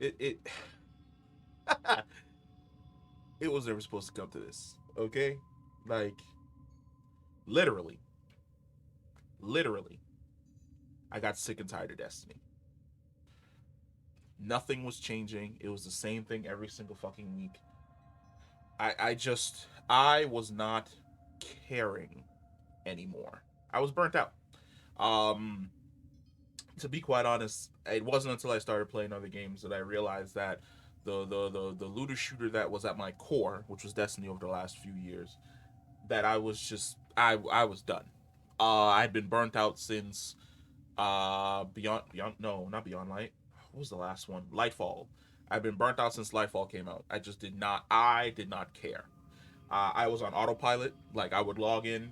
it it was never supposed to come to this. Okay, like literally, literally, I got sick and tired of Destiny. Nothing was changing. It was the same thing every single fucking week. I was not caring anymore. I was burnt out. Um, to be quite honest, it wasn't until I started playing other games that I realized that the looter shooter that was at my core, which was Destiny over the last few years, that I was just I was done. I'd been burnt out since Beyond no, not Beyond Light. What was the last one? Lightfall. I've been burnt out since Lightfall came out. I did not care. I was on autopilot. Like I would log in,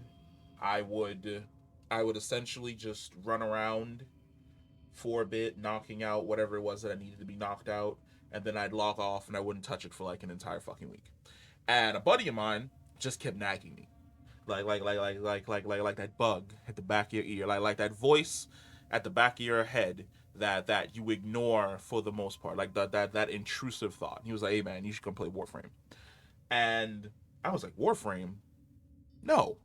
I would I would essentially just run around for a bit, knocking out whatever it was that I needed to be knocked out, and then I'd log off and I wouldn't touch it for like an entire fucking week. And a buddy of mine just kept nagging me, like that bug at the back of your ear, like that voice at the back of your head that you ignore for the most part, like that intrusive thought. He was like, "Hey man, you should come play Warframe," and I was like, "Warframe? No."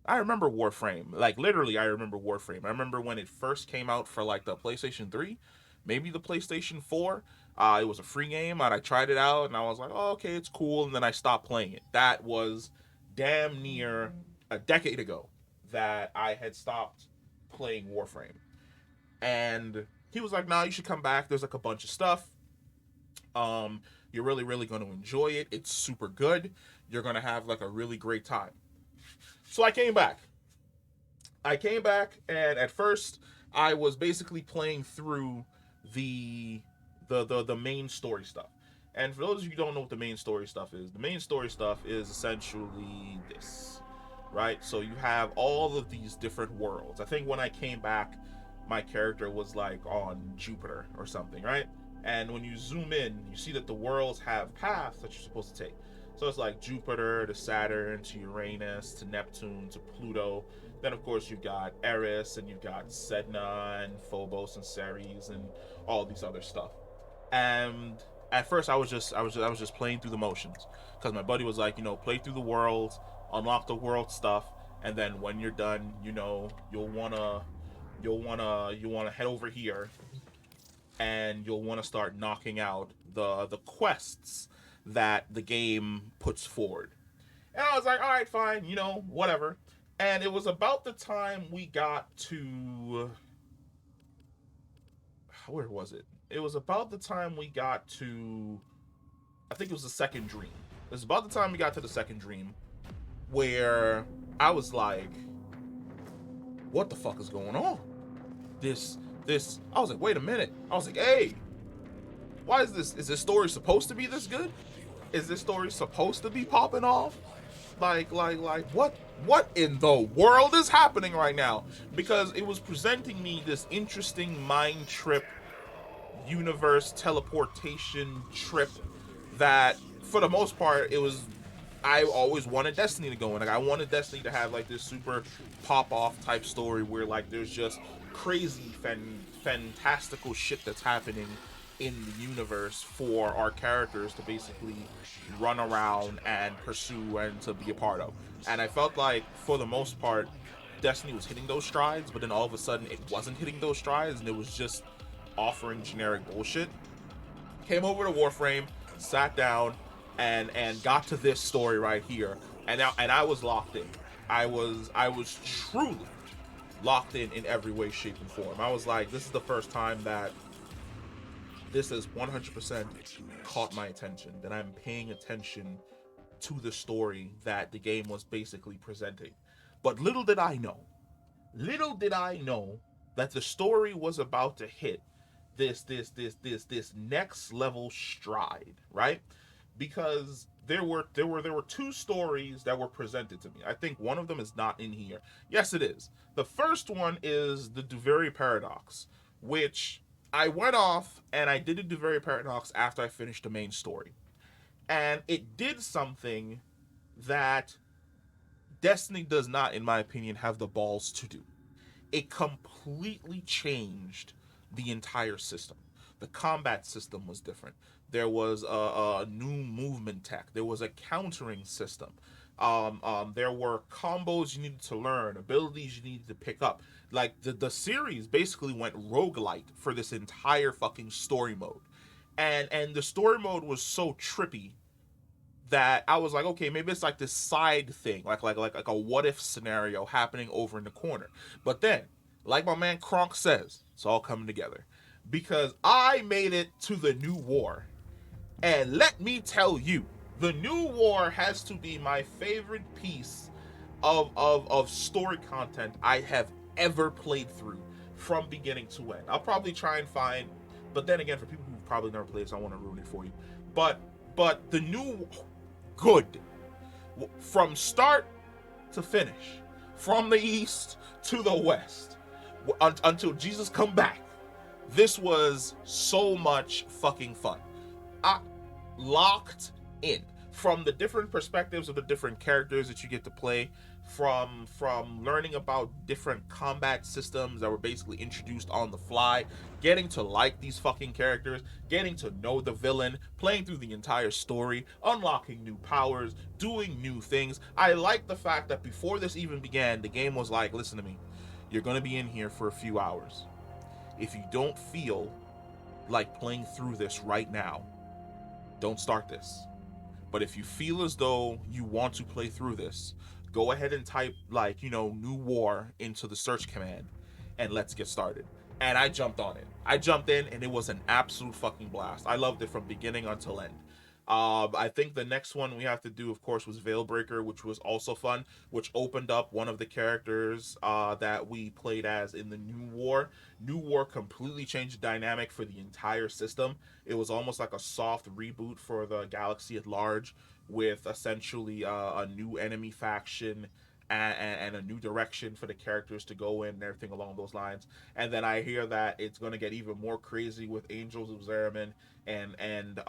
I remember Warframe. Like literally I remember Warframe. I remember when it first came out for like the PlayStation 3, maybe the PlayStation 4. It was a free game and I tried it out and I was like, "Oh, okay, it's cool." And then I stopped playing it. That was damn near a decade ago that I had stopped playing Warframe. And he was like, "Nah, you should come back. There's like a bunch of stuff. You're really going to enjoy it. It's super good. You're going to have like a really great time." So I came back, and at first I was basically playing through the the main story stuff. And for those of you who don't know what the main story stuff is, the main story stuff is essentially this, right? So you have all of these different worlds. I think when I came back, my character was like on Jupiter or something, right? And when you zoom in, you see that the worlds have paths that you're supposed to take. So it's like Jupiter to Saturn to Uranus to Neptune to Pluto. Then of course you've got Eris and you've got Sedna and Phobos and Ceres and all these other stuff. And at first I was just playing through the motions because my buddy was like, play through the world, unlock the world stuff, and then when you're done, you'll wanna head over here and you'll want to start knocking out the quests that the game puts forward. And I was like, all right, fine, whatever. And it was about the time we got to, where was it? It was about the time we got to, I think it was the second dream. It was about the time we got to the second dream where I was like, what the fuck is going on? I was like, wait a minute. I was like, hey, why is this story supposed to be this good? Is this story supposed to be popping off? What in the world is happening right now? Because it was presenting me this interesting mind trip, universe teleportation trip that, for the most part, it was. I always wanted Destiny to go in. Like I wanted Destiny to have like this super pop off type story where like there's just crazy, fantastical shit that's happening in the universe for our characters to basically run around and pursue and to be a part of. And I felt like for the most part, Destiny was hitting those strides, but then all of a sudden it wasn't hitting those strides and it was just offering generic bullshit. Came over to Warframe, sat down, and got to this story right here, and I was locked in. I was truly locked in every way, shape, and form. I was like, this is the first time that this has 100% caught my attention. That I'm paying attention to the story that the game was basically presenting. But little did I know that the story was about to hit this next level stride, right? Because there were two stories that were presented to me. I think one of them is not in here. Yes, it is. The first one is the Duveri paradox, which I went off and I did the Duveri paradox after I finished the main story. And it did something that Destiny does not, in my opinion, have the balls to do. It completely changed the entire system. The combat system was different. There was a new movement tech. There was a countering system. There were combos you needed to learn, abilities you needed to pick up. Like the series basically went roguelite for this entire fucking story mode. And the story mode was so trippy that I was like, okay, maybe it's like this side thing, like a what if scenario happening over in the corner. But then, like my man Kronk says, it's all coming together. Because I made it to the new war. And let me tell you, the new war has to be my favorite piece of story content I have ever played through from beginning to end. I'll probably try and find, but then again, for people who probably never played this, I want to ruin it for you. But the new good from start to finish, from the east to the west, until Jesus come back. This was so much fucking fun. I locked in from the different perspectives of the different characters that you get to play, from learning about different combat systems that were basically introduced on the fly, getting to like these fucking characters, getting to know the villain, playing through the entire story, unlocking new powers, doing new things. I like the fact that before this even began, the game was like, listen to me, you're going to be in here for a few hours. If you don't feel like playing through this right now, don't start this. But if you feel as though you want to play through this, go ahead and type, like, new war into the search command and let's get started. And I jumped on it. I jumped in and it was an absolute fucking blast. I loved it from beginning until end. I think the next one we have to do, of course, was Veilbreaker, which was also fun, which opened up one of the characters that we played as in the New War. New War completely changed the dynamic for the entire system. It was almost like a soft reboot for the galaxy at large, with essentially a new enemy faction and a new direction for the characters to go in and everything along those lines. And then I hear that it's going to get even more crazy with Angels of Zeramin and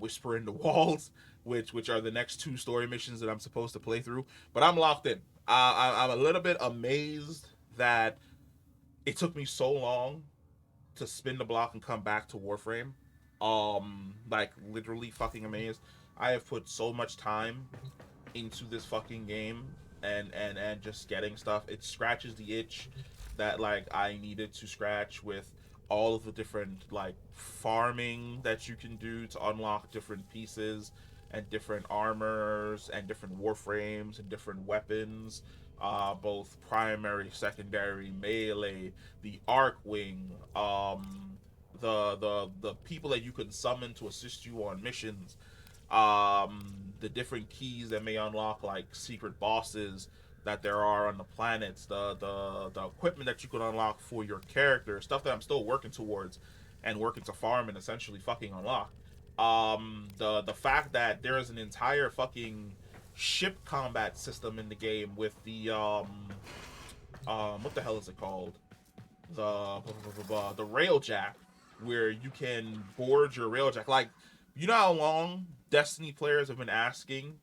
Whisper in the Walls, which are the next two story missions that I'm supposed to play through. But I'm locked in. I'm a little bit amazed that it took me so long to spin the block and come back to Warframe. Like literally fucking amazed. I have put so much time into this fucking game and just getting stuff. It scratches the itch that like I needed to scratch with all of the different like farming that you can do to unlock different pieces and different armors and different warframes and different weapons, both primary, secondary, melee, the arc wing, the people that you can summon to assist you on missions, the different keys that may unlock like secret bosses that there are on the planets, the equipment that you can unlock for your character, stuff that I'm still working towards and working to farm and essentially fucking unlock. The fact that there is an entire fucking ship combat system in the game with the what the hell is it called? The railjack, where you can board your railjack. Like, you know how long Destiny players have been asking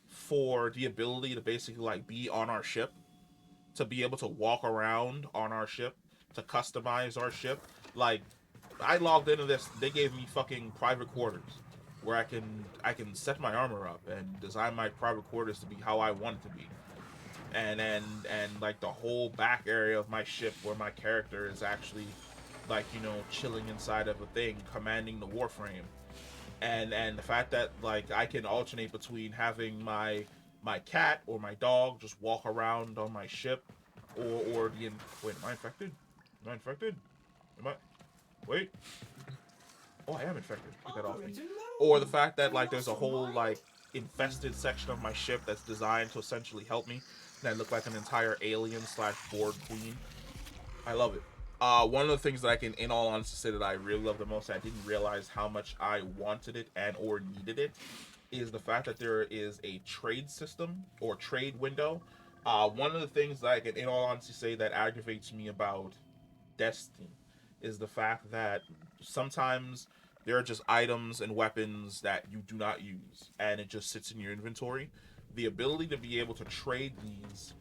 for the ability to basically like be on our ship, to be able to walk around on our ship, to customize our ship. Like, I logged into this, they gave me fucking private quarters where I can set my armor up and design my private quarters to be how I want it to be. And like the whole back area of my ship where my character is actually like, chilling inside of a thing commanding the warframe. And the fact that like I can alternate between having my cat or my dog just walk around on my ship, or the wait, am I infected? Am I infected? Am I? Wait. Oh, I am infected. Get that off me. Or the fact that like there's a whole like infested section of my ship that's designed to essentially help me, and I look like an entire alien slash board queen. I love it. One of the things that I can, in all honesty, say that I really love the most, I didn't realize how much I wanted it and or needed it, is the fact that there is a trade system or trade window. One of the things that I can, in all honesty, say that aggravates me about Destiny is the fact that sometimes there are just items and weapons that you do not use, and it just sits in your inventory. The ability to be able to trade these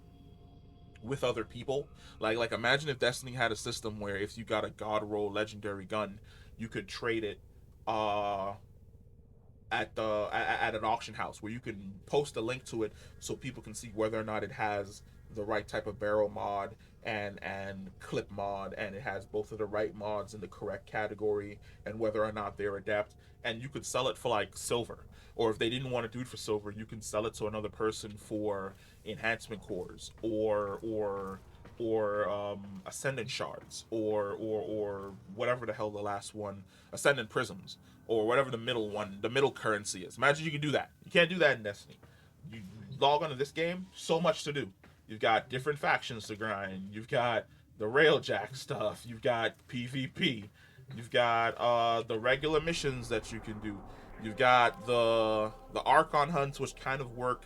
with other people. Like imagine if Destiny had a system where if you got a God roll legendary gun, you could trade it uh at an auction house where you can post a link to it so people can see whether or not it has the right type of barrel mod and clip mod, and it has both of the right mods in the correct category, and whether or not they're adept. And you could sell it for like silver, or if they didn't want to do it for silver, you can sell it to another person for enhancement cores or ascendant shards or whatever the hell the last one, ascendant prisms, or whatever the middle one, the middle currency is. Imagine you can do that. You can't do that in Destiny. You log onto this game, so much to do. You've got different factions to grind. You've got the railjack stuff. You've got PvP. You've got the regular missions that you can do. You've got the Archon hunts, which kind of work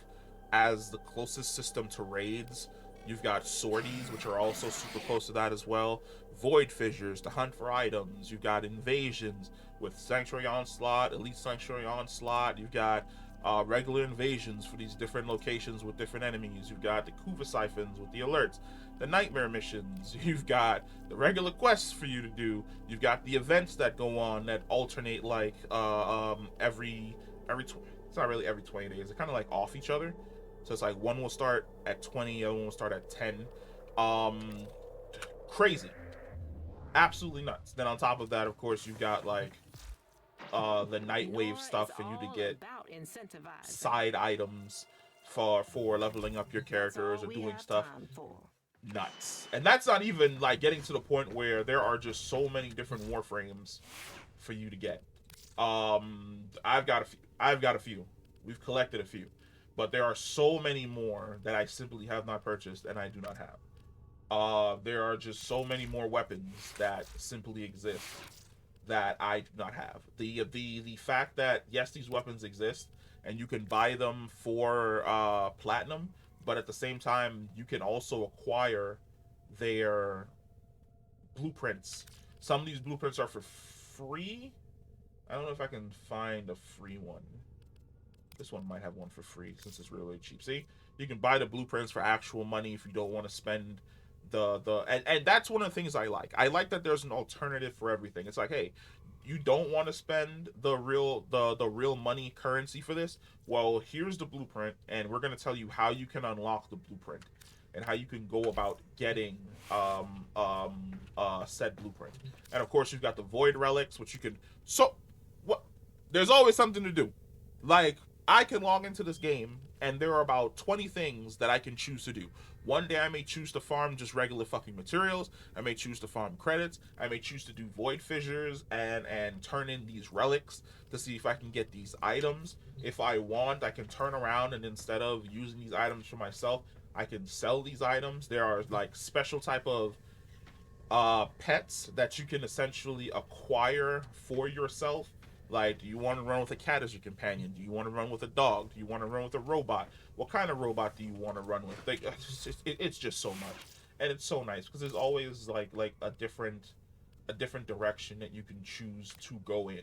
as the closest system to raids. You've got sorties, which are also super close to that as well. Void fissures to hunt for items. You've got invasions with Sanctuary Onslaught, Elite Sanctuary Onslaught. You've got regular invasions for these different locations with different enemies. You've got the Kuva siphons with the alerts, the nightmare missions. You've got the regular quests for you to do. You've got the events that go on that alternate like it's not really every 20 days. They're kind of like off each other. So it's like one will start at 20, the other one will start at 10. Crazy. Absolutely nuts. Then on top of that, of course, you've got like the Nightwave stuff for you to get side items for leveling up your characters or doing stuff. Nuts. And that's not even like getting to the point where there are just so many different warframes for you to get. I've got a few. We've collected a few. But there are so many more that I simply have not purchased and I do not have. There are just so many more weapons that simply exist that I do not have. The fact that yes, these weapons exist and you can buy them for platinum, but at the same time you can also acquire their blueprints. Some of these blueprints are for free. I don't know if I can find a free one. This one might have one for free since it's really cheap. See, you can buy the blueprints for actual money if you don't want to spend and that's one of the things I like. I like that there's an alternative for everything. It's like, hey, you don't want to spend the real money currency for this. Well, here's the blueprint, and we're gonna tell you how you can unlock the blueprint and how you can go about getting said blueprint. And of course, you've got the void relics, which you can. So, what? There's always something to do. Like, I can log into this game and there are about 20 things that I can choose to do. One day I may choose to farm just regular fucking materials. I may choose to farm credits. I may choose to do void fissures and turn in these relics to see if I can get these items. If I want, I can turn around and instead of using these items for myself, I can sell these items. There are like special type of pets that you can essentially acquire for yourself. Like, do you want to run with a cat as your companion? Do you want to run with a dog? Do you want to run with a robot? What kind of robot do you want to run with? Like, it's just so much, and it's so nice because there's always like a different direction that you can choose to go in,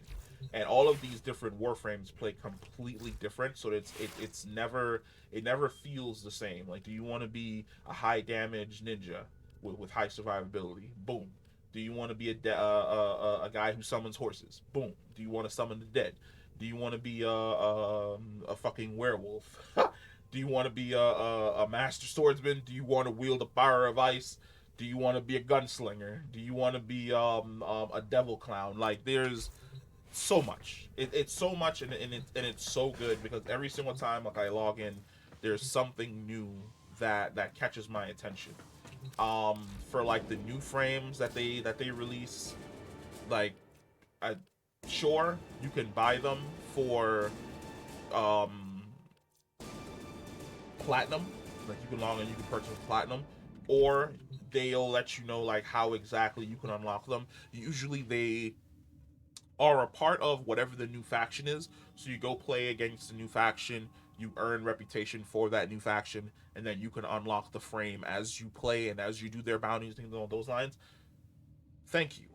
and all of these different warframes play completely different. So it's never, it never feels the same. Like, do you want to be a high damage ninja with high survivability? Boom. Do you want to be a guy who summons horses? Boom. Do you want to summon the dead? Do you want to be a fucking werewolf? Do you want to be a master swordsman? Do you want to wield a fire of ice? Do you want to be a gunslinger? Do you want to be a devil clown? Like, there's so much. It's so much, and it's so good because every single time like I log in, there's something new that catches my attention. For like the new frames that they release, like, sure, you can buy them for platinum. Like, you can log in, you can purchase platinum, or they'll let you know like how exactly you can unlock them. Usually they are a part of whatever the new faction is. So you go play against the new faction, you earn reputation for that new faction, and then you can unlock the frame as you play and as you do their bounties, things along those lines. Thank you.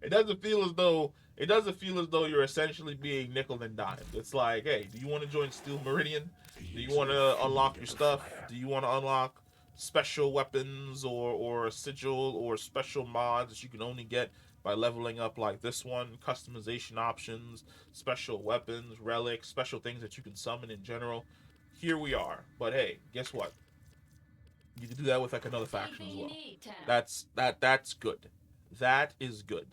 It doesn't feel as though you're essentially being nickel and dime. It's like, hey, do you want to join Steel Meridian? Do you want to unlock your stuff? Do you want to unlock special weapons or sigil or special mods that you can only get by leveling up like this one, customization options, special weapons, relics, special things that you can summon in general. Here we are. But hey, guess what? You can do that with like another faction as well. That's good. That is good.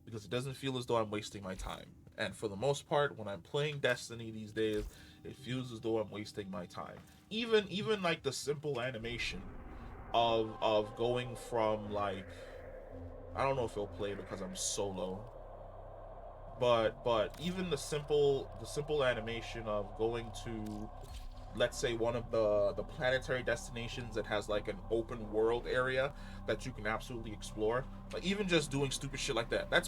Because it doesn't feel as though I'm wasting my time. And for the most part, when I'm playing Destiny these days, it feels as though I'm wasting my time. Even like the simple animation of going from like, I don't know if it'll play because I'm solo, but even the simple animation of going to, let's say, one of the planetary destinations that has like an open world area that you can absolutely explore, like even just doing stupid shit like that, that's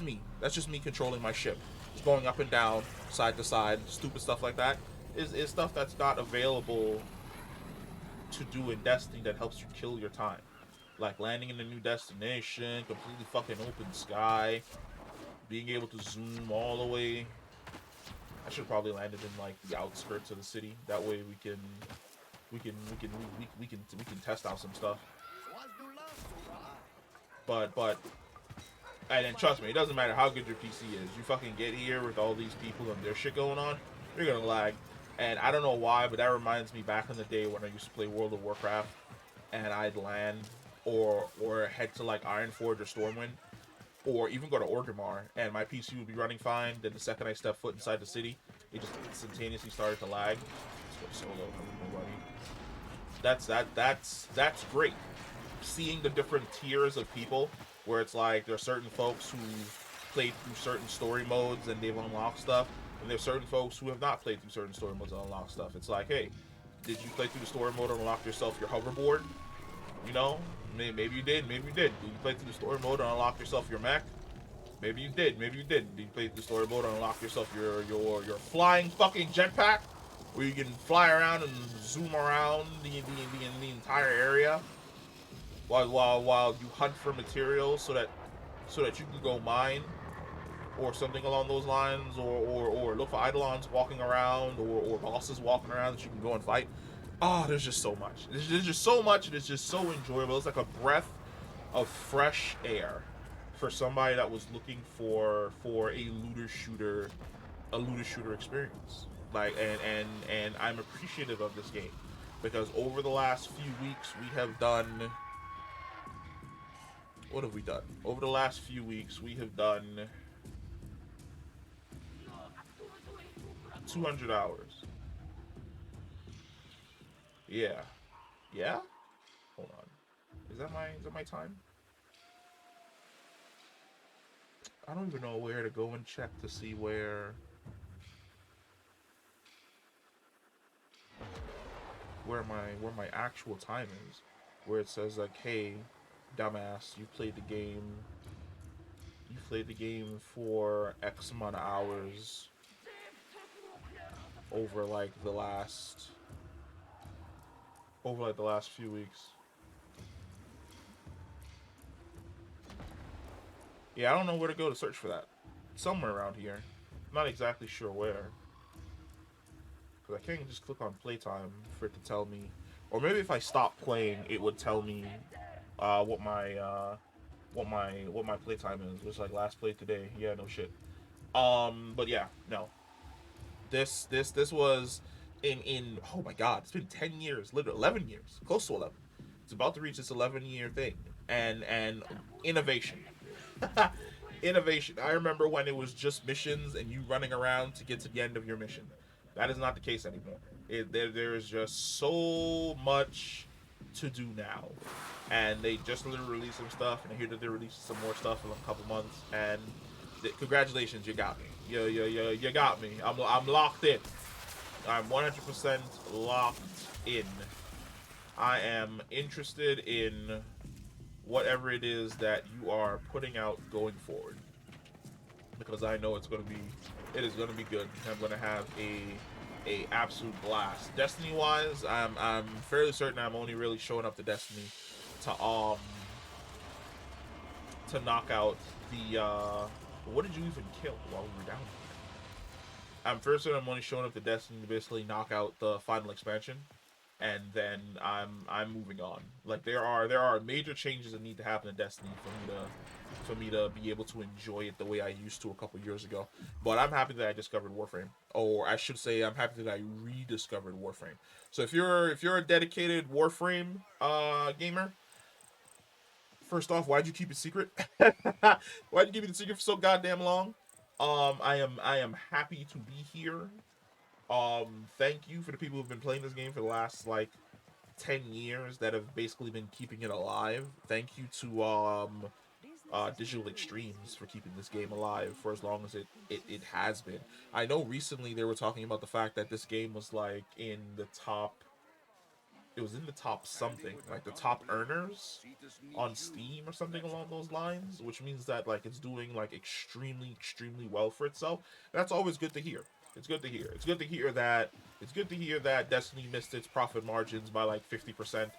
just me controlling my ship, just going up and down, side to side, stupid stuff like that is stuff that's not available to do in Destiny, that helps you kill your time, like landing in a new destination, completely fucking open sky, being able to zoom all the way. I should probably landed in like the outskirts of the city. That way we can test out some stuff. But and then trust me, it doesn't matter how good your PC is. You fucking get here with all these people and their shit going on, you're gonna lag. And I don't know why, but that reminds me back in the day when I used to play World of Warcraft, and I'd land or head to like Ironforge or Stormwind, or even go to Orgrimmar, and my PC would be running fine. Then the second I stepped foot inside the city, it just instantaneously started to lag. Let's go solo, nobody. That's great. Seeing the different tiers of people, where it's like there are certain folks who played through certain story modes and they've unlocked stuff, and there's certain folks who have not played through certain story modes and unlocked stuff. It's like, hey, did you play through the story mode and unlock yourself your hoverboard? You know, maybe you did, maybe you did. Did you play through the story mode and unlock yourself your mech? Maybe you did, maybe you did. Did you play through the story mode and unlock yourself your flying fucking jetpack, where you can fly around and zoom around the entire area while you hunt for materials so that you can go mine or something along those lines, or look for eidolons walking around, or bosses walking around that you can go and fight. Oh, there's just so much. There's just so much, and it's just so enjoyable. It's like a breath of fresh air for somebody that was looking for a looter shooter experience. Like, and I'm appreciative of this game, because over the last few weeks we have done. What have we done? Over the last few weeks we have done 200 hours. Yeah. Yeah? Hold on. Is that my time? I don't even know where to go and check to see where my actual time is. Where it says like, hey, dumbass, you played the game for X amount of hours over like the last few weeks. Yeah, I don't know where to go to search for that. Somewhere around here. I'm not exactly sure where. Because I can't just click on playtime for it to tell me. Or maybe if I stop playing, it would tell me what my playtime is. It's like last play today. Yeah, no shit. But yeah, no. This was in oh my god, it's been 10 years, literally 11 years, close to 11. It's about to reach this 11-year thing, and innovation. Innovation. I remember when it was just missions and you running around to get to the end of your mission. That is not the case anymore. There is just so much to do now, and they just literally released some stuff, and I hear that they're releasing some more stuff in a couple months. And congratulations, you got me. You got me. I'm locked in. I'm 100% locked in. I am interested in whatever it is that you are putting out going forward, because I know it is going to be good. I'm going to have a absolute blast. Destiny wise, I'm fairly certain I'm only really showing up to Destiny to knock out the what did you even kill while we were down here? I'm fairly certain I'm only showing up to Destiny to basically knock out the final expansion, and then I'm moving on. Like there are major changes that need to happen in Destiny for me to be able to enjoy it the way I used to a couple years ago. But I'm happy that I discovered Warframe, or I should say, I'm happy that I rediscovered Warframe. So if you're a dedicated Warframe gamer, first off, why'd you keep it secret? Why'd you keep it a secret for so goddamn long? I am happy to be here. Thank you for the people who've been playing this game for the last like 10 years that have basically been keeping it alive. Thank you to Digital Extremes for keeping this game alive for as long as it has been. I know recently they were talking about the fact that this game was like in the top, it was in the top something, like the top earners on Steam or something along those lines, which means that like it's doing like extremely well for itself. That's always good to hear. It's good to hear. It's good to hear that Destiny missed its profit margins by like 50%.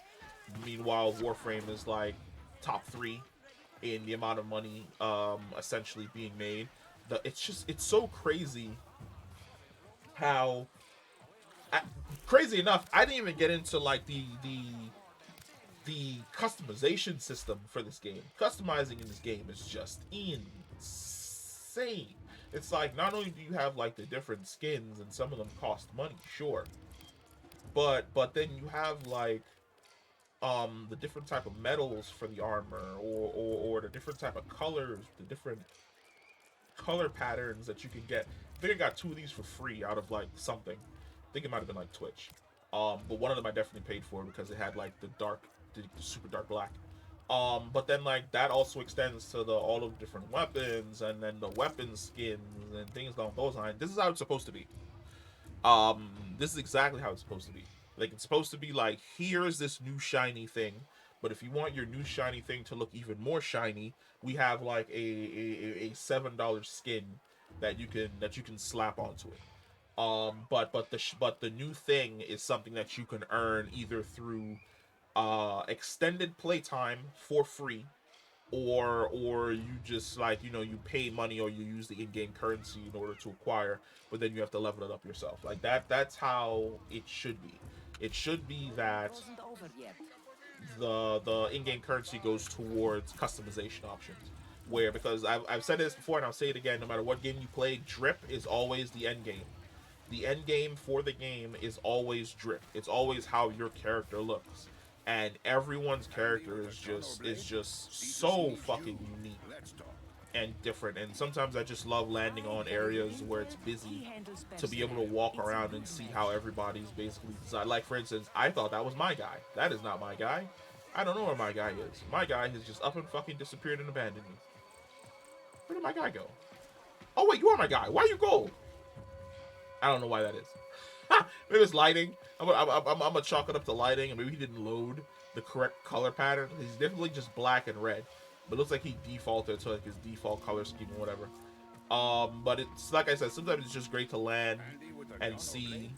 Meanwhile, Warframe is like top 3 in the amount of money essentially being made. It's so crazy how I, crazy enough, I didn't even get into like the customization system for this game. Customizing in this game is just insane. It's like not only do you have like the different skins and some of them cost money, sure, but then you have like the different type of metals for the armor, or the different type of colors, the different color patterns that you can get. I think I got 2 of these for free out of like something. I think it might have been like Twitch. But one of them I definitely paid for because it had like the super dark black. But then like that also extends to the all of the different weapons, and then the weapon skins and things along those lines. This is how it's supposed to be. This is exactly how it's supposed to be. Like it's supposed to be like, here's this new shiny thing, but if you want your new shiny thing to look even more shiny, we have like a $7 skin that you can slap onto it. But the new thing is something that you can earn either through extended playtime for free, or you just like you pay money, or you use the in-game currency in order to acquire, but then you have to level it up yourself. Like that's how it should be. It should be that the in-game currency goes towards customization options, where, because I've said this before and I'll say it again, no matter what game you play, drip is always the end game. The end game for the game is always drip. It's always how your character looks, and everyone's character is just so fucking unique and different. And sometimes I just love landing on areas where it's busy to be able to walk around and see how everybody's basically designed. Like for instance, I thought that was my guy. That is not my guy. I don't know where my guy is. My guy has just up and fucking disappeared and abandoned me. Where did my guy go? Oh wait, you are my guy. Why you gold? I don't know why that is. Maybe it's lighting. I'm gonna chalk it up to lighting, and maybe he didn't load the correct color pattern. He's definitely just black and red, but it looks like he defaulted to like his default color scheme or whatever. But it's like I said, sometimes it's just great to land and see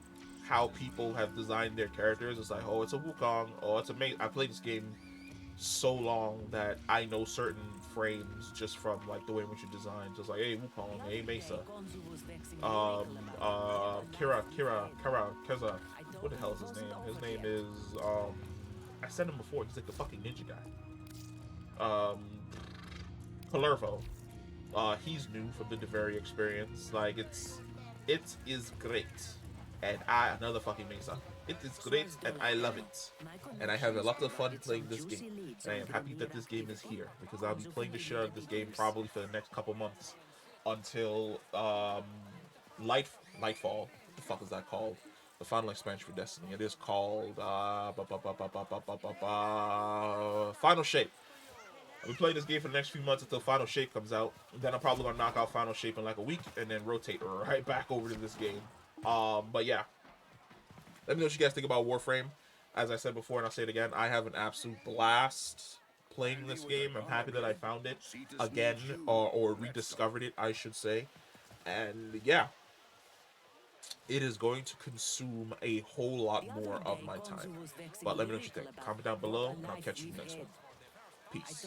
how people have designed their characters. It's like, oh, it's a Wukong. Oh, it's a mate. I played this game so long that I know certain frames just from like the way in which you design. Just like, hey, Wukong, hey, Mesa, Keza. What the hell is his name? His name is I said him before. He's like the fucking ninja guy. Palervo. He's new from the Deveria experience. Like it is great, and another fucking Mesa. It is great, and I love it, and I have a lot of fun playing this game. And I am happy that this game is here, because I'll be playing the shit out of this game probably for the next couple months until Lightfall. What the fuck is that called? The final expansion for Destiny. It is called Final Shape. I'll be playing this game for the next few months until Final Shape comes out. Then I'm probably gonna knock out Final Shape in like a week, and then rotate right back over to this game. But yeah, let me know what you guys think about Warframe. As I said before, and I'll say it again, I have an absolute blast playing this game. I'm happy that I found it again, or rediscovered it, I should say. And yeah, it is going to consume a whole lot more of my time. But let me know what you think. Comment down below, and I'll catch you in the next one. Peace.